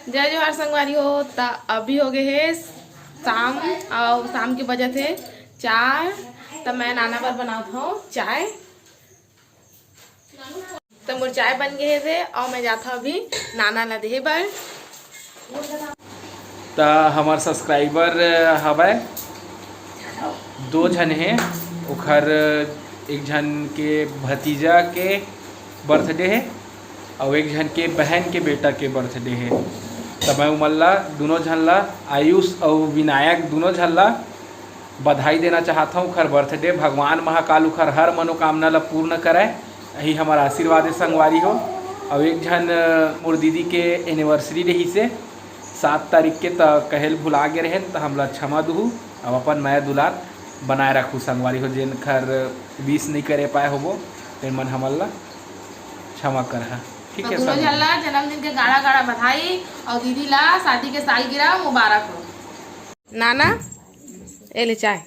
जय जोहार संगवारी हो। तो अभी हो गए है शाम और शाम के बजे थे 4। तो मैं नाना पर बनाता हूँ चाय। तो मोर चाय बन गए थे और मैं जाता हूँ अभी नाना ला दे बर। तो हमार सब्सक्राइबर हवा 2 जन हैं। उखर एक जन के भतीजा के बर्थडे है और एक जन के बहन के बेटा के बर्थडे है। तो मैं उमल्ला दोनों झन ला आयुष और विनायक दोनों झन ला बधाई देना चाहता हूँ। उखर बर्थडे भगवान महाकाल उखर हर मनोकामना ला पूर्ण कराए, यही हमारा आशीर्वाद है संगवारी हो। और एक जन मोर दीदी के एनिवर्सरी रही से 7 तारीख के तो कहल भुला गए रहे, तो हमला क्षमा दूँ और अपन नया दुलार बनाए रखूँ संगवारी हो। जिन खर 20 नहीं करे पाए होबो तेन मन हमला क्षमा कर है। ठीक है। दोनों झन ला जन्मदिन के गाड़ा गाड़ा बधाई और दीदी ला शादी के सालगिरह मुबारक हो। नाना ए ले चाय।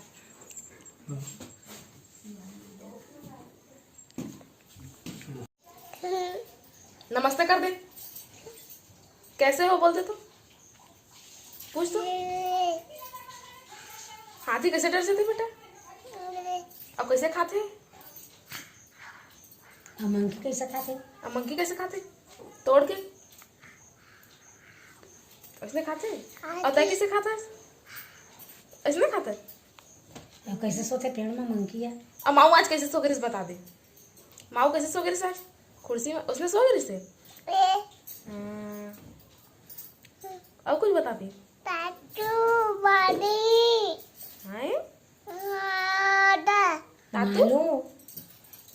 नमस्ते कर दे। कैसे हो बोलते तो पूछ तो। हाथी कैसे डर जाते बेटा? अब कैसे खाते? मंकी कैसे खाते? अब मंकी कैसे खाते? तोड़ के ऐसे खाते? और तय कैसे खाता है? ऐसे नहीं खाता? कैसे सोते पेड़ में मंकी है? अब माऊ आज कैसे सो गिरी बता दे। माऊ कैसे सो गिरी आज? कुर्सी में उसने सो गिरी से। और कुछ बता दे।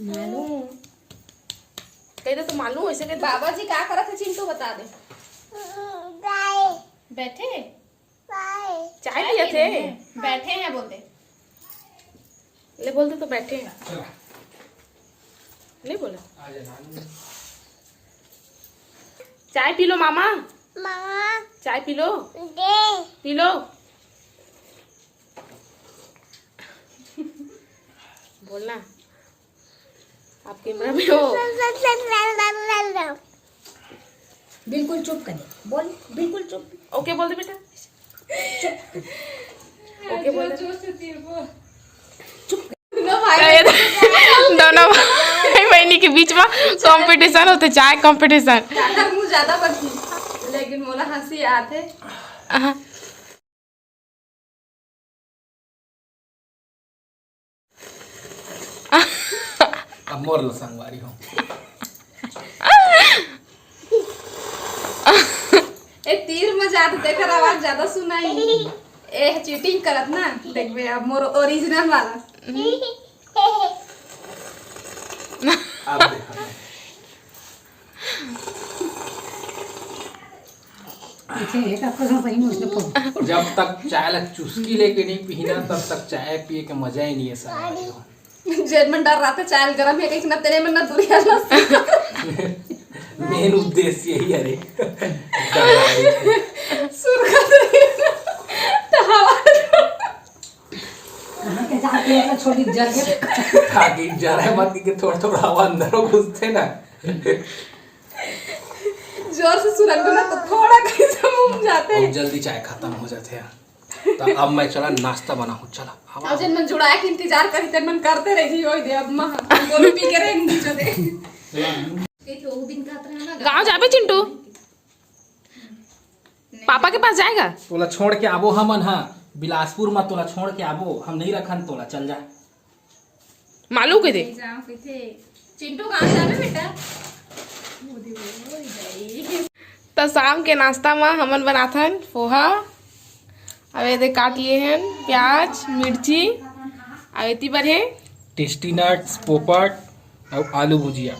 मालूम कह दे तो मालूम ऐसे कहते। बाबा जी क्या करत है चिंटू बता दे। बैठे चाय पिए थे। बैठे हैं बोलते। ले बोलते तो बैठे हैं। नहीं बोला चाय पी लो मामा। चाय पी लो। P low. बोलना आप कैमरा में हो। बिल्कुल चुप कर दे। बोल बिल्कुल चुप। ओके बोल दे बेटा। ओके बोल दे। दोनों भाई बहनी के बीच में कंपटीशन होते चाय कंपटीशन। मुँह ज्यादा बची लेकिन मोला हंसी आते। अब मोर लो संगवारी हो। ए तीर में जाते देकर आवाज ज्यादा सुनाई। ए चीटिंग करत ना देखबे अब मोर ओरिजिनल वाला। अब देखा जब तक चाय ला चुस्की लेके नहीं पीना तब तक चाय पिए के मजा ही नहीं है संगवारी हो। जेल में डर रहा था चाय गरम है कि ना तेरे में ना दुनिया ना। मेन उद्देश्य यही है रे। ताकि जरा मत कि थोड़ा थोड़ा हवा अंदर घुसते ना। जोर से सुरंग ना तो थोड़ा कैसे मुंह जाते हैं। जल्दी चाय खत्म हो जाते हैं। तो अब मैं चला नाश्ता बनाऊं। चला अब जन मन जुड़ाया के इंतजार करी तेन मन करते रही होई दे अब मां गोलू पी के रहेंगे नीचे दे। ए तो वो दिन कहत रहे ना गाँव जाबे चिंटू? पापा के पास जाएगा? तोला छोड़ के आबो हमन। हाँ बिलासपुर में तोला छोड़ के आबो हम नहीं रखन तोला। चल जा मालूम के दे। जाओ किथे चिंटू गांव जाबे बेटा। तो शाम के नाश्ता में हमन बनाथन पोहा। अब ये काट लिए हैं प्याज मिर्ची। अब इतनी बार है टेस्टी नट्स पोपट और आलू भुजिया।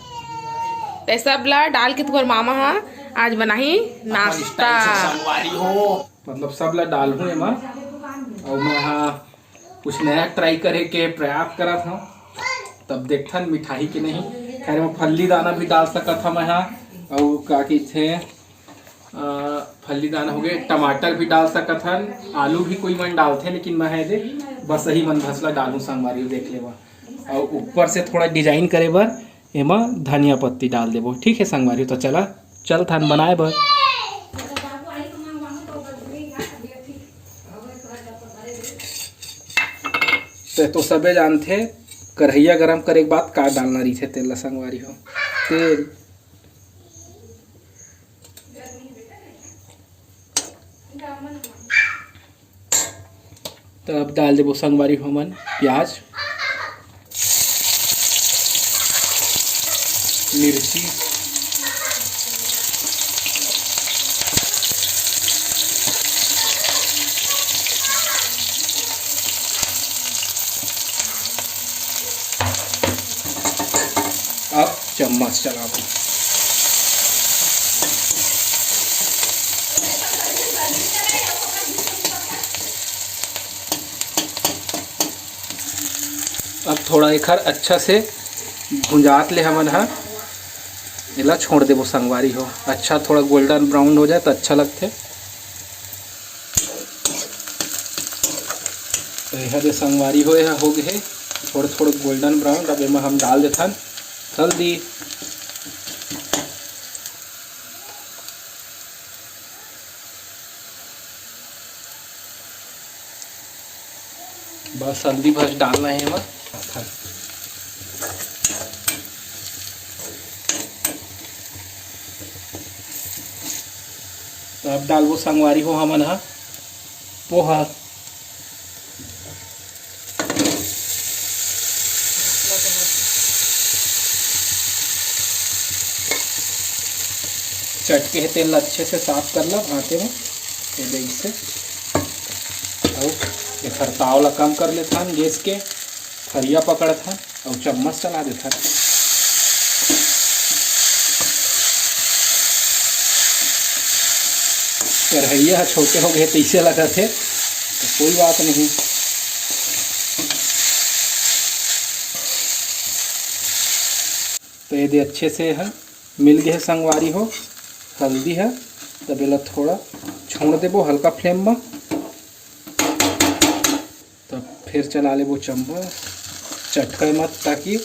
तो सब ला डाल के तुम्हारे मामा हाँ आज बनाही नाश्ता। मतलब सब ला डाल हूँ एमा और मैं हाँ कुछ नया ट्राई करे के प्रयास करा था। तब देखथन मिठाई के नहीं। खैर मैं फल्ली दाना भी डाल सका था मैं हाँ। और का थे फल्ली दाना हो गए। टमाटर भी डाल सका था। आलू भी कोई मन डालते लेकिन मैं है दे बस यही मन भसला डालूँ संगवारी देख ले। और ऊपर से थोड़ा डिजाइन करे बर एमा धनिया पत्ती डाल देबो। ठीक है संगवारी। तो चला चल थान बनाए बर। तो सबे जानते कढ़ैया गरम करे के बाद का डालना रही थे तेल संगवारी हो तेल। तो अब डाल देबो संगवारी हो मन प्याज मिर्ची अब चम्मच चलाओ। अब थोड़ा एक अच्छा से भुंजात ले हमन हा इला छोड़ देबो संगवारी हो। अच्छा थोड़ा गोल्डन ब्राउन हो जाए तो अच्छा लगते। तो यह जो संगवारी हो गए थोड़ा थोड़ा गोल्डन ब्राउन। अब एमा हम डाल देथन हल्दी बस हल्दी बस डालना है एमा। तो अब डालबो संगवारी हो हमन हा पोहा। चटके है तेल अच्छे से साफ कर ला भाते में से और एक तावला कम कर लेता गैस के खरिया पकड़ था और चम्मच चला देता। कढ़ैया छोटे हो गए तो इसे लगा थे तो कोई बात नहीं। तो ये अच्छे से है मिल गए संगवारी हो। हल्दी है तब एला थोड़ा छोड़ देबो हल्का फ्लेम में। तब फिर चला लेबो चम्मच चटके मत ताकि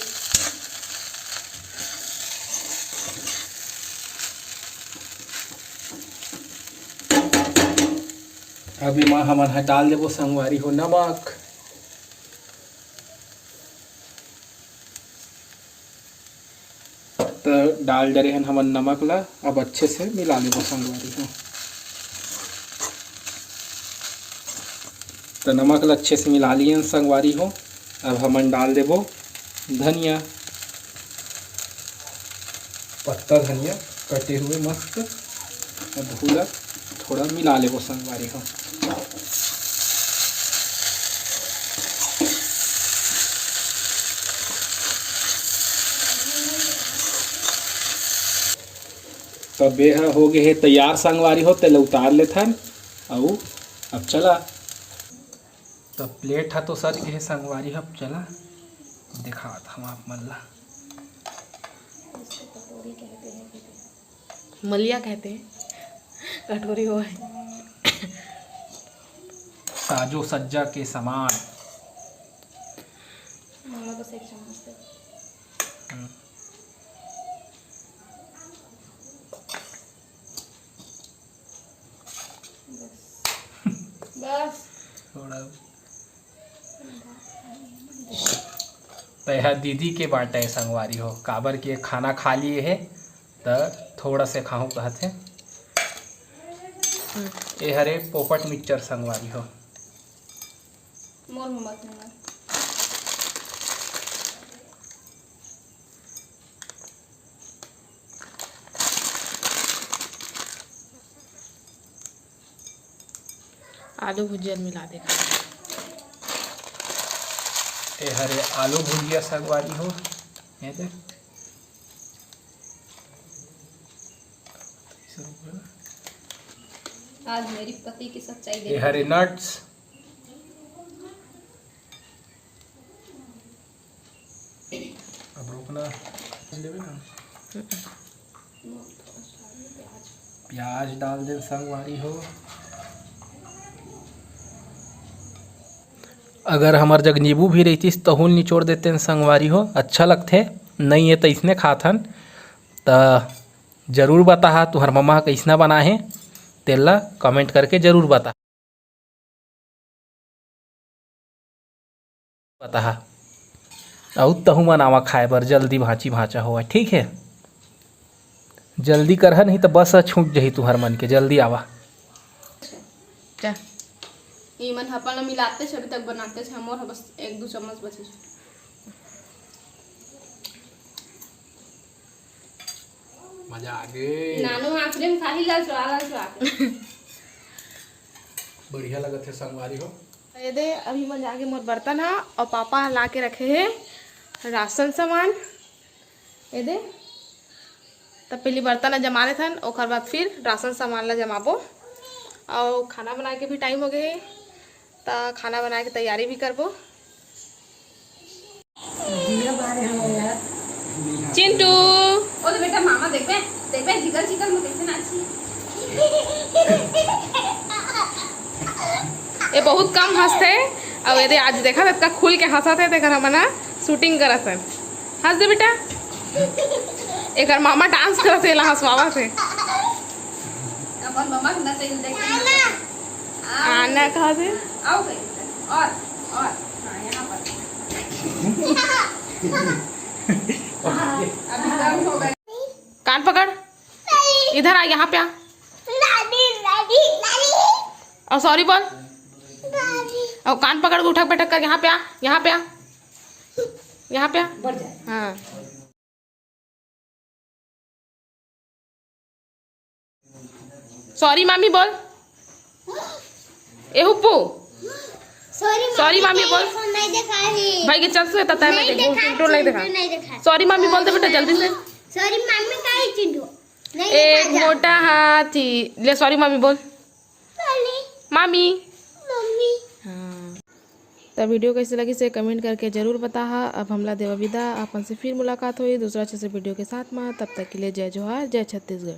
अभी माँ हमारा डाल देबो संगवारी हो नमक। तो डाल डरे हैं हम नमक ला। अब अच्छे से मिला लेबो संगवारी हो। तो नमक ला अच्छे से मिला लिए संगवारी हो। अब हम डाल देबो धनिया पत्ता धनिया कटे हुए मस्त धूला थोड़ा मिला लेबो संगवारी हो। तब यह हो गए है तैयार संगवारी हो। तेल उतार लेथन और अब चला। तब प्लेट है तो सज गए संगवारी अब चला दिखा हम आप मन ला। मलिया कहते हैं कटोरी हो है। साजो सज्जा के समान। बस एक चम्मच दे। बस थोड़ा तो यह दीदी के बाटे संगवारी हो काबर के खाना खा लिए है तो थोड़ा से खाऊं कहते। ये हरे पोपट मिक्सचर संगवारी हो। मोर में मत मार। आलू भुजिया मिला दे। ये हरे आलू भुजिया संगवारी हो। ये देख आज मेरी पति की सच्चाई ये देख। हरे नट्स। अब रुकना प्याज डाल दे संगवारी हो। अगर हमार जग नींबू भी रहती तो हुन निचोड़ देते हैं संगवारी हो अच्छा लगते। नहीं है तो इसने खाथन। तो ज़रूर बता तुहर मम्मा कैसना बना है तेला कमेंट करके ज़रूर बता। पता है और तहु मनावा खाए बर जल्दी भाची भाचा हुआ ठीक है। जल्दी करह नहीं तो बस छूट जही तुहर मन के जल्दी आवा। जा ई मन अपन मिलाते छे अभी तक बनाते छे हमर बस 1-2 चम्मच बचे छे। मजा आ गए। नानू आखिरी में खाही ला चुरा बढ़िया लगत है संगवारी हो। ये दे अभी मैं जाके मोर बर्तन है और पापा ला के रखे हैं राशन सामान। ये दे तब पहले बर्तन जमा ले थन और बाद फिर राशन सामान ला जमाबो और खाना बनाए के भी टाइम हो गए तो खाना बनाए के तैयारी भी करबो। चिंटू ओ तो बेटा मामा देखबे जिगल जिगल में कैसे नाची। ये बहुत कम हंसते और ये आज देखा था इतना खुल के हंसा थे देखकर हम ना शूटिंग करत है। हंस दे बेटा। एक मामा डांस करत है ला हंसवावा थे। अपन मामा के नाचे देख आना कहा से आओ गई और हां यहां पर अभी काम हो गए। कान पकड़ इधर आ यहाँ पे आ और सॉरी बोल और कान पकड़ के उठक बैठक कर यहाँ पे आ यहाँ पे आ यहाँ पे आ। हाँ सॉरी मामी बोल। ए हुप्पू सॉरी मामी बोल। भाई के चल से तता मैं देखूं चिंटू नहीं देखा। सॉरी मामी बोल दे बेटा जल्दी से। सॉरी मम्मी का ही चिंटू नहीं एक मोटा हाथी ले सॉरी मामी बोल। मामी मम्मी हाँ तो वीडियो कैसे लगी से कमेंट करके जरूर बता। अब हमला देवा विदा अपन से फिर मुलाकात हुई दूसरा अच्छे से वीडियो के साथ में। तब तक के लिए जय जोहार जय छत्तीसगढ़।